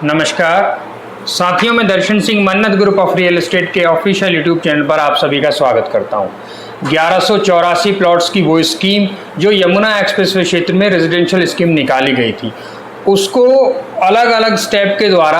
नमस्कार साथियों, मैं दर्शन सिंह मन्नत ग्रुप ऑफ रियल एस्टेट के ऑफिशियल यूट्यूब चैनल पर आप सभी का स्वागत करता हूं। 1184 प्लॉट्स की वो स्कीम जो यमुना एक्सप्रेसवे क्षेत्र में रेजिडेंशियल स्कीम निकाली गई थी, उसको अलग अलग स्टेप के द्वारा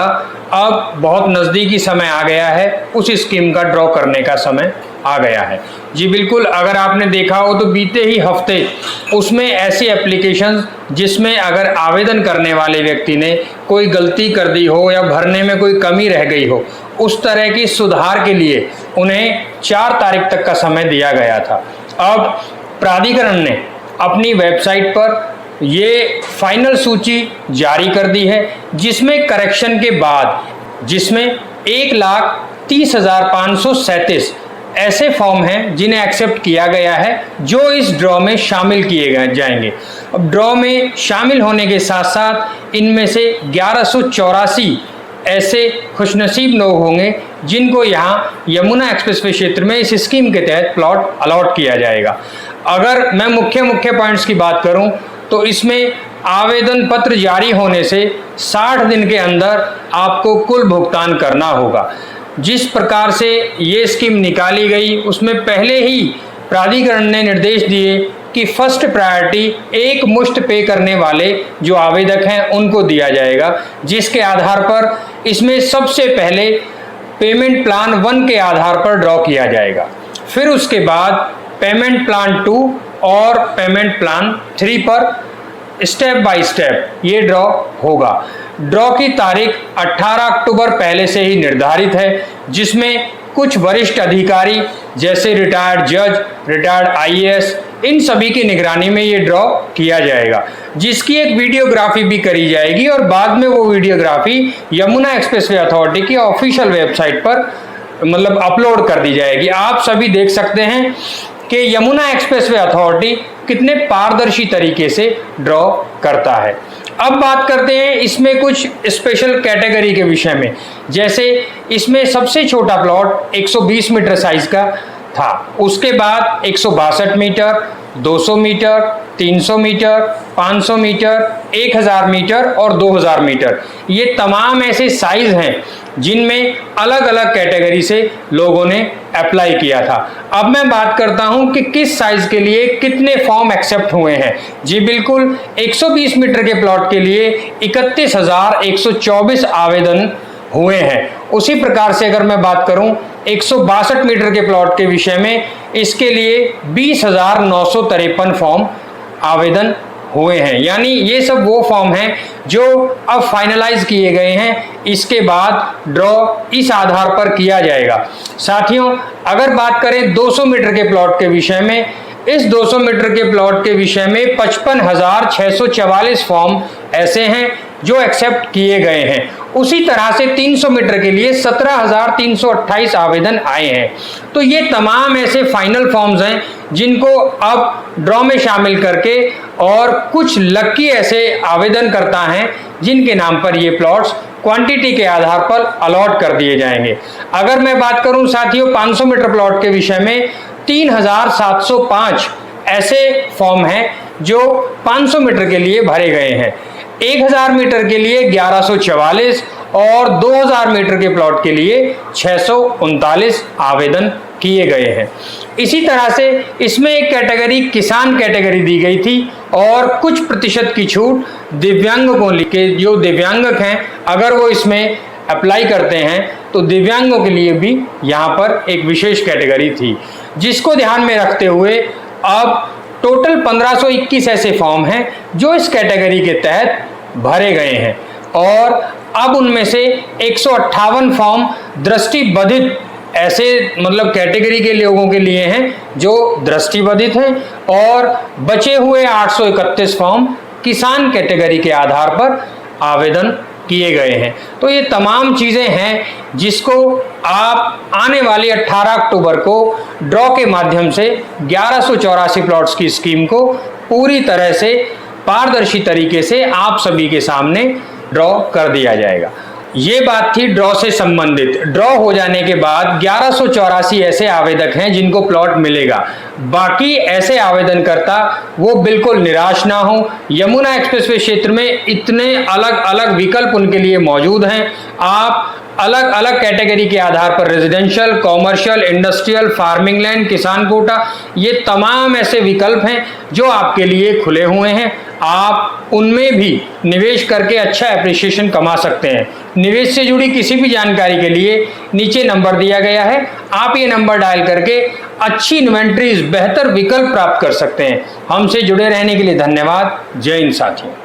अब बहुत नज़दीकी समय आ गया है। उस स्कीम का ड्रॉ करने का समय आ गया है। जी बिल्कुल, अगर आपने देखा हो तो बीते ही हफ्ते उसमें ऐसी एप्लीकेशंस जिसमें अगर आवेदन करने वाले व्यक्ति ने कोई गलती कर दी हो या भरने में कोई कमी रह गई हो, उस तरह की सुधार के लिए उन्हें 4 तारीख तक का समय दिया गया था। अब प्राधिकरण ने अपनी वेबसाइट पर ये फाइनल सूची जारी कर दी है, जिसमें करेक्शन के बाद जिसमें 1,30,537 ऐसे फॉर्म हैं जिन्हें एक्सेप्ट किया गया है, जो इस ड्रॉ में शामिल किए जाएंगे। अब ड्रॉ में शामिल होने के साथ साथ इनमें से 1184 ऐसे खुशनसीब लोग होंगे जिनको यहाँ यमुना एक्सप्रेसवे क्षेत्र में इस स्कीम के तहत प्लॉट अलॉट किया जाएगा। अगर मैं मुख्य पॉइंट्स की बात करूँ तो इसमें आवेदन पत्र जारी होने से 60 दिन के अंदर आपको कुल भुगतान करना होगा। जिस प्रकार से ये स्कीम निकाली गई उसमें पहले ही प्राधिकरण ने निर्देश दिए कि फर्स्ट प्रायोरिटी एक मुश्त पे करने वाले जो आवेदक हैं उनको दिया जाएगा, जिसके आधार पर इसमें सबसे पहले पेमेंट प्लान 1 के आधार पर ड्रॉ किया जाएगा। फिर उसके बाद पेमेंट प्लान 2 और पेमेंट प्लान 3 पर स्टेप बाय स्टेप ये ड्रॉ होगा। ड्रॉ की तारीख 18 अक्टूबर पहले से ही निर्धारित है, जिसमें कुछ वरिष्ठ अधिकारी जैसे रिटायर्ड जज, रिटायर्ड आईएएस, इन सभी की निगरानी में ये ड्रॉ किया जाएगा, जिसकी एक वीडियोग्राफी भी करी जाएगी और बाद में वो वीडियोग्राफी यमुना एक्सप्रेसवे अथॉरिटी की ऑफिशियल वेबसाइट पर अपलोड कर दी जाएगी। आप सभी देख सकते हैं कि यमुना एक्सप्रेसवे अथॉरिटी कितने पारदर्शी तरीके से ड्रॉ करता है। अब बात करते हैं इसमें कुछ स्पेशल कैटेगरी के विषय में। जैसे इसमें सबसे छोटा प्लॉट 120 मीटर साइज का था, उसके बाद 162 metre, 200 metre, 300 metre, 500 metre, 1000 metre और 2000 मीटर, ये तमाम ऐसे साइज हैं जिनमें अलग अलग कैटेगरी से लोगों ने अप्लाई किया था। अब मैं बात करता हूं कि किस साइज के लिए कितने फॉर्म एक्सेप्ट हुए हैं। जी बिल्कुल, 120 मीटर के प्लॉट के लिए 31,124 आवेदन हुए हैं। उसी प्रकार से अगर मैं बात करूं 162 मीटर के प्लॉट के विषय में, इसके लिए 20,953 फॉर्म आवेदन हुए हैं। यानी ये सब वो फॉर्म हैं जो अब फाइनलाइज किए गए हैं। इसके बाद ड्रॉ इस आधार पर किया जाएगा। साथियों, अगर बात करें 200 मीटर के प्लॉट के विषय में, इस 200 मीटर के प्लॉट के विषय में 55,644 फॉर्म ऐसे हैं जो एक्सेप्ट किए गए हैं। उसी तरह से 300 मीटर के लिए 17,328 आवेदन आए हैं। तो ये तमाम ऐसे फाइनल फॉर्म्स हैं जिनको अब ड्रॉ में शामिल करके और कुछ लकी ऐसे आवेदनकर्ता हैं जिनके नाम पर ये प्लॉट्स क्वांटिटी के आधार पर अलॉट कर दिए जाएंगे। अगर मैं बात करूं साथियों 500 मीटर प्लॉट के विषय में, 3,705 ऐसे फॉर्म हैं जो 500 मीटर के लिए भरे गए हैं। 1000 मीटर के लिए 1144 और 2000 मीटर के प्लॉट के लिए 639 आवेदन किए गए हैं। इसी तरह से इसमें एक कैटेगरी किसान कैटेगरी दी गई थी और कुछ प्रतिशत की छूट दिव्यांग को लेके, जो दिव्यांगक हैं अगर वो इसमें अप्लाई करते हैं तो दिव्यांगों के लिए भी यहाँ पर एक विशेष कैटेगरी थी, जिसको ध्यान में रखते हुए अब टोटल 1521 ऐसे फॉर्म हैं जो इस कैटेगरी के तहत भरे गए हैं। और अब उनमें से 158 फॉर्म दृष्टिबाधित ऐसे कैटेगरी के लोगों के लिए हैं जो दृष्टिबाधित हैं, और बचे हुए 831 फॉर्म किसान कैटेगरी के आधार पर आवेदन किए गए हैं। तो ये तमाम चीज़ें हैं जिसको आप आने वाली 18 अक्टूबर को ड्रॉ के माध्यम से 1184 प्लॉट्स की स्कीम को पूरी तरह से पारदर्शी तरीके से आप सभी के सामने ड्रॉ कर दिया जाएगा। ये बात थी ड्रॉ से संबंधित। ड्रॉ हो जाने के बाद 1184 ऐसे आवेदक हैं जिनको प्लॉट मिलेगा। बाकी ऐसे आवेदनकर्ता वो बिल्कुल निराश ना हो। यमुना एक्सप्रेसवे क्षेत्र में इतने अलग अलग विकल्प उनके लिए मौजूद हैं। आप अलग अलग कैटेगरी के आधार पर residential, commercial, industrial, farming land, किसान कोटा, ये तमाम ऐसे विकल्प हैं जो आपके लिए खुले हुए हैं। आप उनमें भी निवेश करके अच्छा एप्रिसिएशन कमा सकते हैं। निवेश से जुड़ी किसी भी जानकारी के लिए नीचे नंबर दिया गया है, आप ये नंबर डायल करके अच्छी इन्वेंट्रीज, बेहतर विकल्प प्राप्त कर सकते हैं। हमसे जुड़े रहने के लिए धन्यवाद। जय हिंद साथियों।